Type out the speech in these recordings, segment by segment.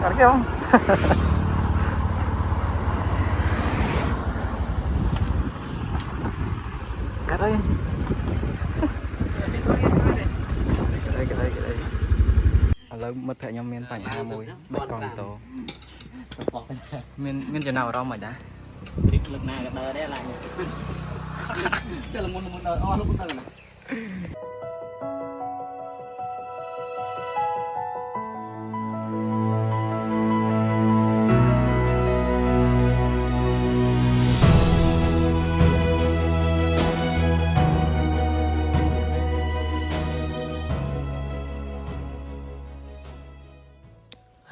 Cắt kia không? Cắt đây. Cái đây. Lâu mất phải nhóm miền phải hà mùi bạch con tổ miền chỗ nào đó mày đã lực này cái tờ đấy lại chắc là một tờ o lúc tờ này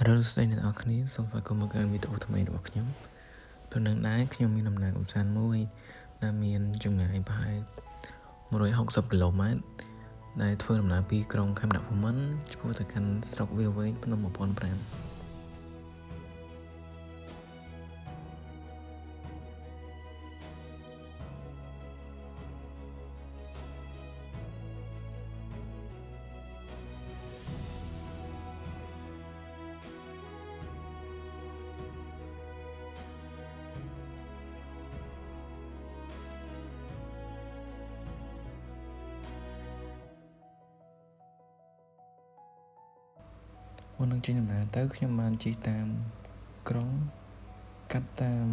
Rồi đây là ở khní xong phải có một cái video tham gia được nhóm phần năng đá nhóm mình làm nào cũng san môi nam miền trong ngày bài 160 km ដែលធ្វើដំណើរពីក្រុងខេមរភូមិន្ទឆ្ពោះទៅកាន់ស្រុកវាលវែងភ្នំ1005 មុននឹងចេញដំណើរទៅខ្ញុំបានជិះតាមក្រុងកាត់តាម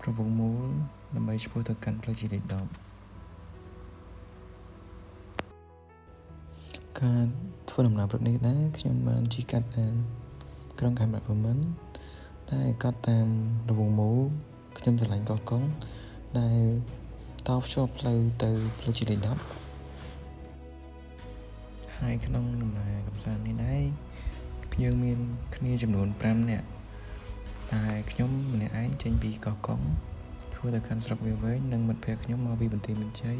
ប្រវងមូលដើម្បីឆ្ពោះទៅកាន់ផ្លូវជាតិលេខ10ការធ្វើដំណើរព្រឹកនេះដែរខ្ញុំបានជិះកាត់តាមក្រុងខេមរភូមិន្ទដែលកាត់តាមប្រវងមូលខ្ញុំឆ្លងកោះកុងដែលតភ្ជាប់ផ្លូវទៅផ្លូវជាតិលេខ10ហើយក្នុងដំណើរកម្សាន្តនេះដែរយើងមានគ្នាចំនួន5នាក់តែខ្ញុំម្នាក់ឯងចេញពីកោះកុងធ្វើទៅកាន់ស្រុកវាលវែងនិងមិត្តភក្តិខ្ញុំមកពីបន្ទាយមានជ័យ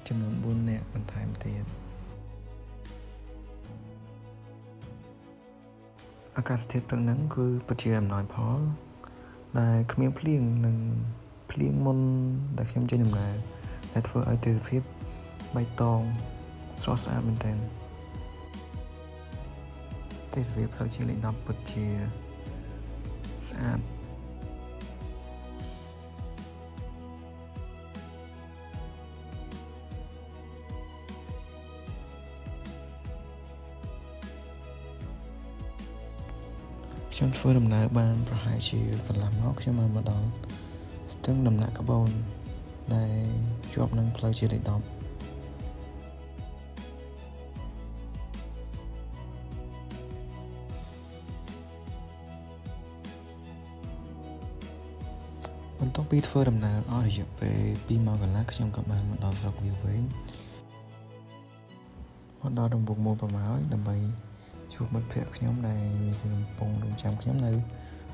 ចំនួន4នាក់បន្ថែមទៀតអាកាសធាតុព្រឹកហ្នឹងគឺពិតជាអំណោយផលដែលគ្មានភ្លៀងនិងភ្លៀងមុនដែលខ្ញុំចេញដំណើរដែលធ្វើឲ្យទេសភាពបៃតងស្រស់ស្អាតមែនទែនទេសភាពផ្លូវជាតិលេខ10ពិតជាស្អាតខ្ញុំធ្វើដំណើរបានប្រហែលជាកន្លះម៉ោងខ្ញុំមកដល់ស្ទឹងដំណាក់ក្បូនដែលជាប់នឹងផ្លូវជាតិលេខ10បន្ទាប់ពីធ្វើដំណើរអស់រយៈពេល2ម៉ោងកន្លះខ្ញុំក៏បានមកដល់ស្រុកវាលវែងមកដល់រង្វង់មូលប្រម៉ោយដើម្បីជួបមិត្តភក្តិខ្ញុំដែលមានកំពុងរងចាំខ្ញុំនៅ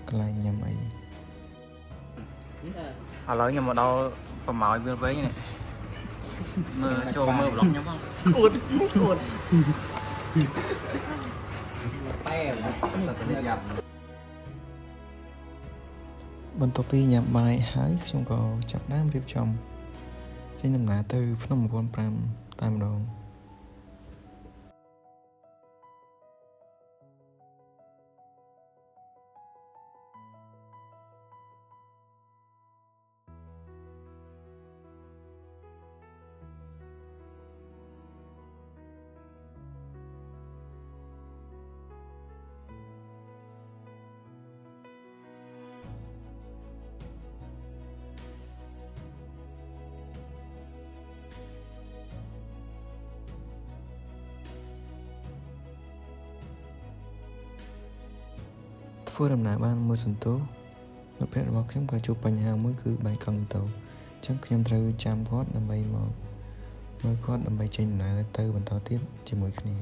កន្លែងញ៉ាំអីឥឡូវខ្ញុំមកដល់ប្រម៉ោយវាលវែងនេះមើលចូលមើលប្លុកខ្ញុំផងអួតប៉ែទៅយ៉ាប់បន្ទាប់ពីញ៉ាំបាយហើយខ្ញុំក៏ចាប់ផ្ដើមរៀបចំចេញដំណើរទៅភ្នំ1005តែម្ដងធ្វើដំណើរបានមួយសន្ទុះមិត្តភក្តិរបស់ខ្ញុំក៏ជួបបញ្ហាមួយគឺបែកកង់ម៉ូតូអញ្ចឹងខ្ញុំត្រូវចាំគាត់ដើម្បីមកមើលគាត់ដើម្បីចេញដំណើរទៅបន្តទៀតជាមួយគ្នាឥ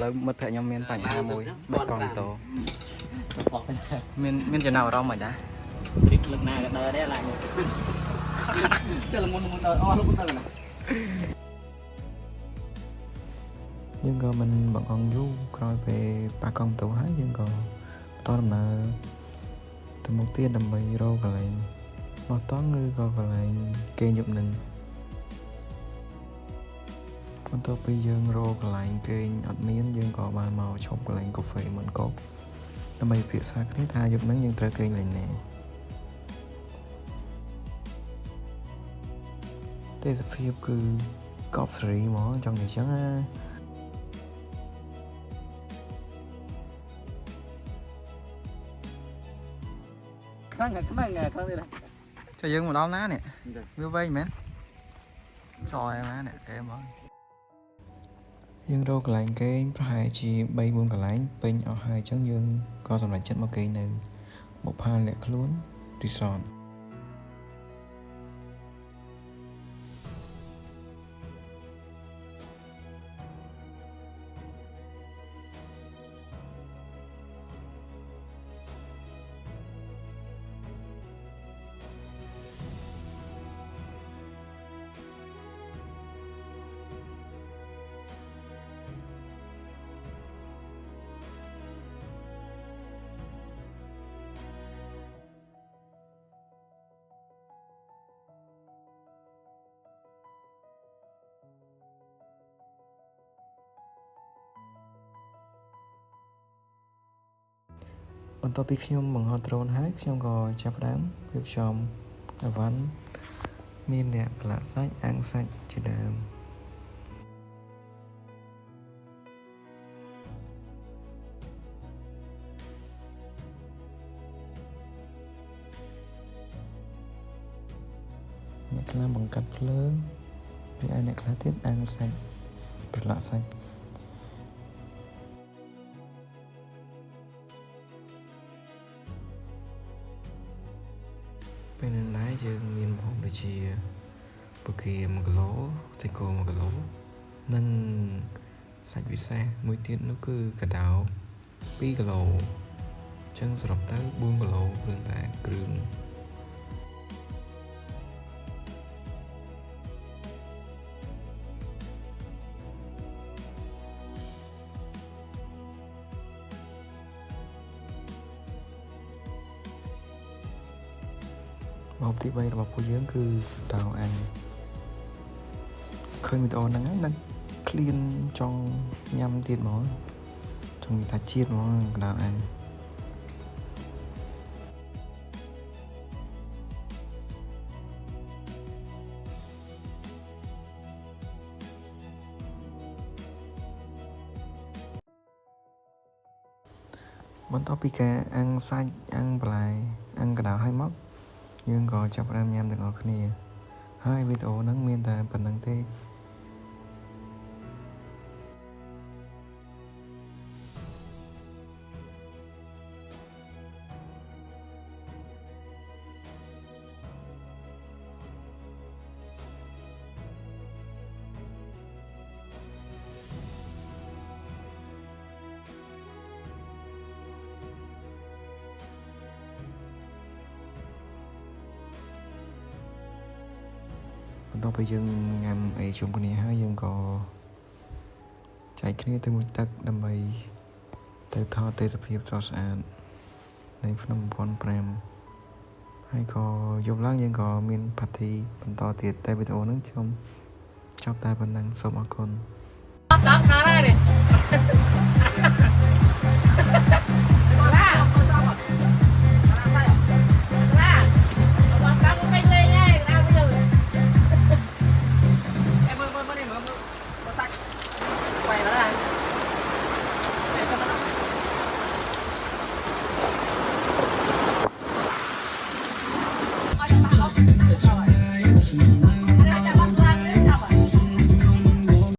ឡូវមិត្តភក្តិខ្ញុំមានបញ្ហាមួយបែកកង់ម៉ូតូមានចំណាប់អារម្មណ៍មិនដែរlực này cái tờ đấy lại chắc là một tờ o lúc tờ này យើងក៏មិនបង្អង់យូរក្រោយពេលប៉ះកង់ម៉ូតូហើយយើងក៏បន្តដំណើរទៅមុខទៀតដើម្បីរកកន្លែងបោះតង់ឬក៏កន្លែងគេងយប់នឹង បន្ទាប់ពីយើងរកកន្លែងគេងអត់មានយើងក៏បានមកឈប់កន្លែងកាហ្វេមិនកុកដើម្បីពិភាក្សាគ្នាថាយប់ហ្នឹងយើងត្រូវគេងលេងណាទេសភាពគឺកប់សេរីហ្មងចង់និយាយចឹងណាខ្លាំងខ្លាំងនេះចុះយើងមកដល់ណានេះវាវែងមែនចយណានេះអេហ្មងយើងរកកន្លែងគេងប្រហែលជា 3-4 កន្លែងពេញអស់ហើយអញ្ចឹងយើងក៏សម្រេចចិត្តមកគេងនៅបុប្ផាលាក់ខ្លួន resort បន្ទាប់ពីខ្ញុំបង្ហោះដ្រូនហើយខ្ញុំក៏ចាប់ផ្ដើមរៀបចំអីវ៉ាន់មានអ្នកប្រឡាក់សាច់អាំងសាច់ជាដើមអ្នកខ្លះបង្កាត់ភ្លើងពីឯអ្នកខ្លះទៀតអាំងសាច់ប្រឡាក់សាច់ពេលនៅណាយើងមានម្ហូបដូចជាពូគី1គីឡូសាច់គោ1គីឡូនិងសាច់វិសេសមួយទៀតនោះគឺកាដោ2គីឡូអញ្ចឹងសរុបទៅ4គីឡូគ្រឿងតែគ្រឿងម្ហូបទី3របស់ពួកយើងគឺតៅអាំងឃើញវីដេអូហ្នឹងហើយនឹងឃ្លានចង់ញ៉ាំទៀតហ្មងចង់និយាយថាជាតិហ្មងតៅអាំងបន្ទាប់ពីការអាំងសាច់អាំងបន្លែអាំងកដោឲ្យមកយើងក៏ចាប់ផ្ដើមញ៉ាំទាំងអស់គ្នាហើយវីដេអូហ្នឹងមានតែប៉ុណ្្នឹងទេបន្ទាប់ពីយើងញ៉ាំអីជុំគ្នាហើយយើងក៏ចែកគ្នាទៅមួយទឹកដើម្បីទៅថតទេសភាពស្រស់ស្អាតនៃភ្នំ1005ហើយក៏យប់ឡើងយើងក៏មានផាធីបន្តទៀតតែវីដេអូហ្នឹងខ្ញុំចប់តែប៉ុណ្ណឹងសូមអរគុណដល់ខាងហើយនេះHãy subscribe cho kênh Ghiền Mì Gõ để không bỏ lỡ